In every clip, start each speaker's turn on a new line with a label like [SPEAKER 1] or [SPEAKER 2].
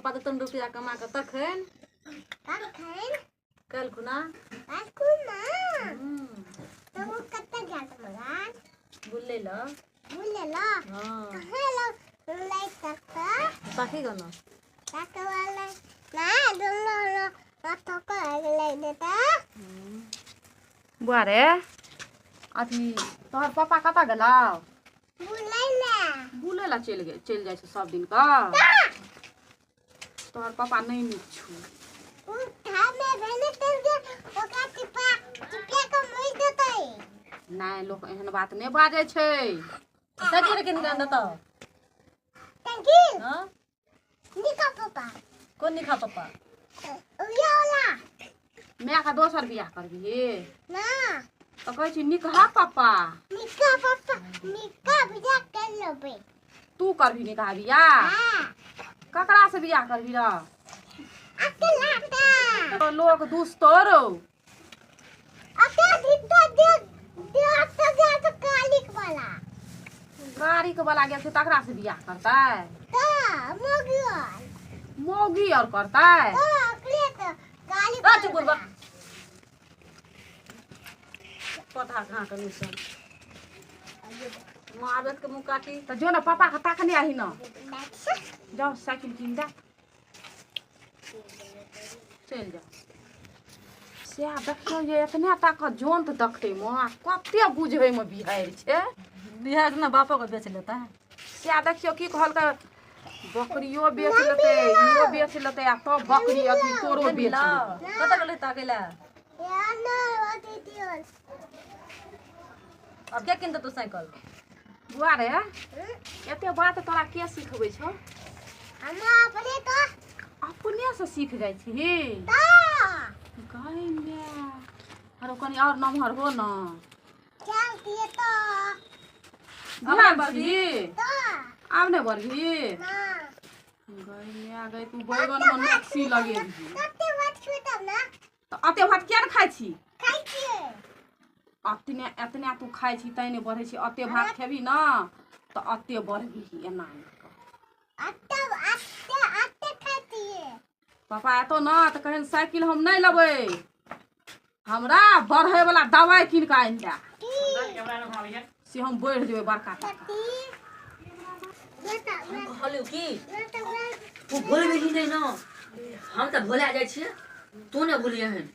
[SPEAKER 1] पापा तो तुम रुपया कमा कर तखन कल खुना
[SPEAKER 2] तो कत्ता जात मगान
[SPEAKER 1] बुल्ले ल हां
[SPEAKER 2] कहां लाई सकता
[SPEAKER 1] बाकी गनो
[SPEAKER 2] वाला ना दोनों ना तो ले देता
[SPEAKER 1] बुआ रे अथी तोहर पापा कता गेला बुले ला चल जाय छै सब दिन का तोहर पापा नहीं नीक छु
[SPEAKER 2] में भेने ते ओका टिपा को मुई देतै
[SPEAKER 1] नहीं लोग एहन बात नहीं बाजे छै सकी रे किन गंदा तो
[SPEAKER 2] टंकी
[SPEAKER 1] हां
[SPEAKER 2] निका पापा
[SPEAKER 1] कोन निखा पापा
[SPEAKER 2] उया वाला
[SPEAKER 1] मैं का दोसर बियाह करबी
[SPEAKER 2] ना
[SPEAKER 1] तो कहै छी निकहा पापा
[SPEAKER 2] निका बिया कर लेबे
[SPEAKER 1] तू करबी निकहा बियाह
[SPEAKER 2] हां
[SPEAKER 1] ककरा से बियाह करबी रे
[SPEAKER 2] अकेला ता
[SPEAKER 1] लोग दुस्तरो
[SPEAKER 2] अके धित्ता दे तो कालिक वाला
[SPEAKER 1] गाड़ी के वाला गेल छै तकरा से बियाह करतै
[SPEAKER 2] ता मोगियल
[SPEAKER 1] मौगी और करतै
[SPEAKER 2] तो अकले तो कालिक
[SPEAKER 1] आ चुप बुरबा पता कहां के निसन मां आबत के मुंह काटी त जो ना पापा के ताकने आही न जाओ साइकिल किन दे चल जा से देखियो ये इतने तक जोन त देखते मां कते बुझै में बिहार छै बिहार ना बापा को बेच लेता है से देखियो की कहल के बकरियो बेच लेते इहो बेच लेते आ तो बकरी अथी तोरो बेच लेते कत गेलै ताकेला
[SPEAKER 2] यार ना वाटी दियल
[SPEAKER 1] अब क्या किनते तू साइकिल बुआ रे एते बात तोरा के सिखबै छौ
[SPEAKER 2] हमरा
[SPEAKER 1] अपने से सीख जाय छी
[SPEAKER 2] ता
[SPEAKER 1] गाय में आरो कनी और नमहर हो न
[SPEAKER 2] चल दिए तो
[SPEAKER 1] बुआ बढ़ी
[SPEAKER 2] ता
[SPEAKER 1] आब ने बढ़ी
[SPEAKER 2] ना
[SPEAKER 1] गाय में आ गई तू बैगन में नक्सी लगे
[SPEAKER 2] कते बात छु तब ना
[SPEAKER 1] तो अते भात किया खाइ छी
[SPEAKER 2] खाइ छिए
[SPEAKER 1] एतने तू खाइ छी तै ने बढ़ै छी अते भात खेबी ना तो अते बढ़बी एना
[SPEAKER 2] आते खाती है
[SPEAKER 1] पापा एतो ना तो कहन साइकिल हम नहीं लेबै हमरा बढ़े वाला दवाई किन के आइन दे से हम बढ़ जेबै बड़का
[SPEAKER 3] कहलियो की तू भूलबी कि नहीं ना हम तो भुला जाय छियै तू ने भूलिए हन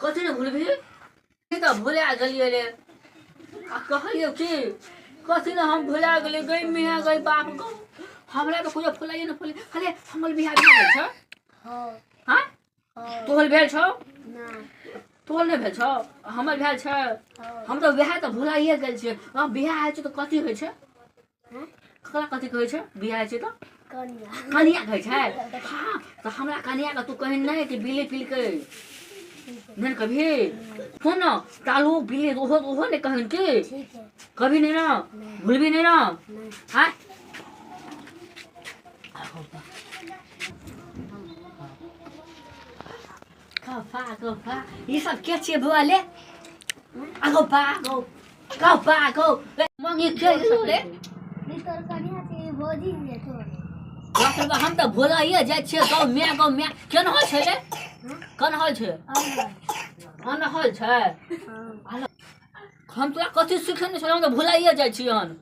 [SPEAKER 3] कथि ने भूलबी तो भुला गेलिए रे आ कहलियो की कथि ने हम भुला गेलिए गई मिया गई बाप को हमरा तो कोई फुलाइए न फुले खाली हमर बियाह भेल छ हां तोहर भेल छ
[SPEAKER 2] ना
[SPEAKER 3] तोहर ने भेल छ हमर भेल छ हम तो बियाह तो भुलाइए गेल छियै आ बियाह है तो कथि होय छै ककरा कथि कहै छै बियाह है तो कनिया कहै छै हां तो हमरा कनिया का तू कहिन नहीं कि बिले पिल के नहीं कभी सुन ना तालू बिले ओहो ने कहन के
[SPEAKER 2] ठीक है
[SPEAKER 3] कभी नहीं ना भूलबी नहीं ना हां Go, ये सब क्या चाहिए बुआ ले आगो मांगी क्या ये सब ले
[SPEAKER 2] तोर कनिया से भोजी ले
[SPEAKER 3] डॉक्टर हम तो भुलाइए जाय छियै गाँव में केना होय छै ले केना होय छै अन होय छै हम तोरा कथि सिखेने छौ हम तो भुलाइए जाय छियै हन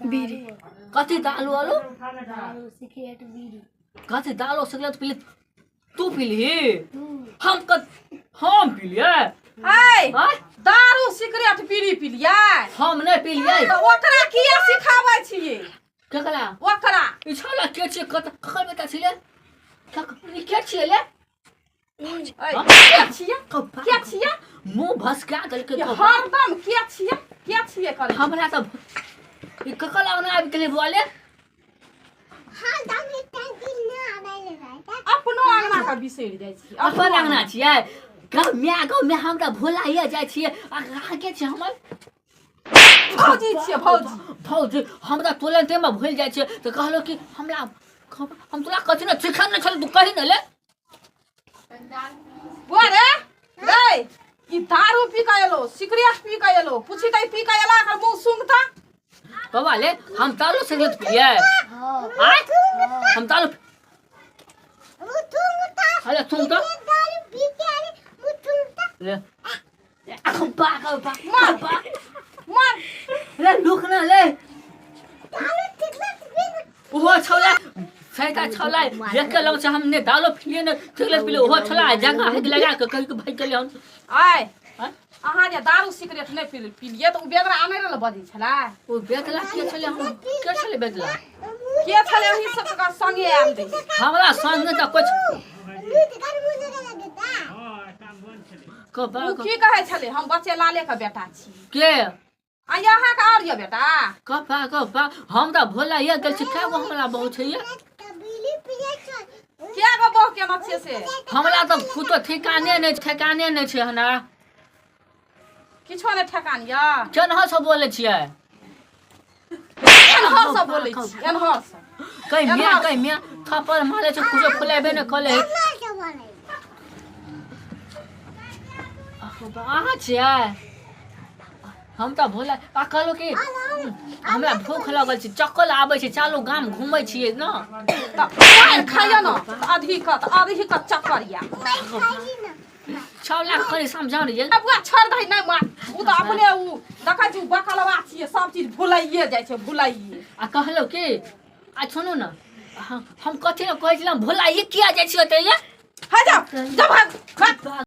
[SPEAKER 2] बीड़ी
[SPEAKER 3] कथि दालू आलू
[SPEAKER 2] सिगरेट बीड़ी
[SPEAKER 3] कथि दालू सिगरेट पी तू पीली हम पीलिए
[SPEAKER 1] हाय दारू सिगरेट बीड़ी पीलिए
[SPEAKER 3] हम नहीं पीलिए
[SPEAKER 1] तो ओकरा किया सिखाबै छियै
[SPEAKER 3] केकरा
[SPEAKER 1] ओकरा
[SPEAKER 3] ई छोला के छियै ककर बेटा छियै ई के छियै ले
[SPEAKER 1] के छियै
[SPEAKER 3] मुंह भसका गल के
[SPEAKER 1] हरदम के छियै कर
[SPEAKER 3] हमरा सब ई ककर लगना आबि गेलै बोले
[SPEAKER 2] हां दामी टंकी ना आबै ले
[SPEAKER 1] अपनो अंगना का बिसरि जाइ छी
[SPEAKER 3] अपन अंगना छियै गाँव में हम तो भुलाइए जाय छियै आ के छियै हमर
[SPEAKER 1] भौजी छियै
[SPEAKER 3] भौजी हमरा तुरंते में भूल जाय छियै तो कहलो कि हमरा हम तोरा कथि न सिखा न छल तू कहि न ले
[SPEAKER 1] बुआ रे ई दारू पी के एलो सिगरेट पी के एलो पूछी तै पी के एला कर मुंह सूंघता
[SPEAKER 3] बाबा ले हम तालू सिगरेट पिए हां हम तालू अरे तुम तो
[SPEAKER 2] दारू पी के अरे मुठुंता
[SPEAKER 3] ले बाक
[SPEAKER 1] मार
[SPEAKER 3] ले लुक ना ले
[SPEAKER 2] दारू ठिकला पी
[SPEAKER 3] वो छोला सैता छोला देख के लग हमने दालो पिए ने ठिकले पिले वो छोला जगह है लगा के कहीं के भाई चले हम
[SPEAKER 1] आय
[SPEAKER 3] हाँ?
[SPEAKER 1] अहाँ जे दारू सिगरेट नहीं पिलिए तो उ बेदरा आने रहल बजी छला
[SPEAKER 3] वो बेतला के चले हम के चले बेतला
[SPEAKER 1] के छले ओही सब का संगे आल दे
[SPEAKER 3] हमरा संग त कुछ
[SPEAKER 2] मीठ कर मुझे लगता
[SPEAKER 3] कबा
[SPEAKER 1] उ की कहे छले हम बच्चे लाले का बेटा छी
[SPEAKER 3] के
[SPEAKER 1] आ यहाँ का और ये बेटा
[SPEAKER 3] कबा हम त भोला ये गल छ का वो हमरा बहुत छै ये
[SPEAKER 2] तबीली पिए छ
[SPEAKER 1] क्या गो बहु के नछे से
[SPEAKER 3] हमरा त कुतो ठिकाने नहीं छै हना
[SPEAKER 1] किछो ने ठेकान या
[SPEAKER 3] केनह सब बोले छियै
[SPEAKER 1] एनहर सब बोलै छी एनहर सब
[SPEAKER 3] कहीं मिया थप्पड़ मारे छ कुछो फुलाबे न कले
[SPEAKER 2] मार के बोले
[SPEAKER 3] अहाँ छियै हम त भोला आ कहलो कि हमरा भूख लगल छै चक्कर आबै छै चालू गाम घुमै छियै न
[SPEAKER 1] त पान खाइयो न अधिक चक्करिया
[SPEAKER 2] खाई ना
[SPEAKER 3] छौला करी समझाउ रे
[SPEAKER 1] अब बुआ छोड़ दही नहीं मार उ त अपने उ देखै छी बकलवा छियै सब चीज भुलाइए जाइ छै भुलाइए
[SPEAKER 3] आ कहलो कि आ सुनू न हम कथि न कहै छलहुँ भोला ये किया जाइ छियै त ये
[SPEAKER 1] हा जा भाग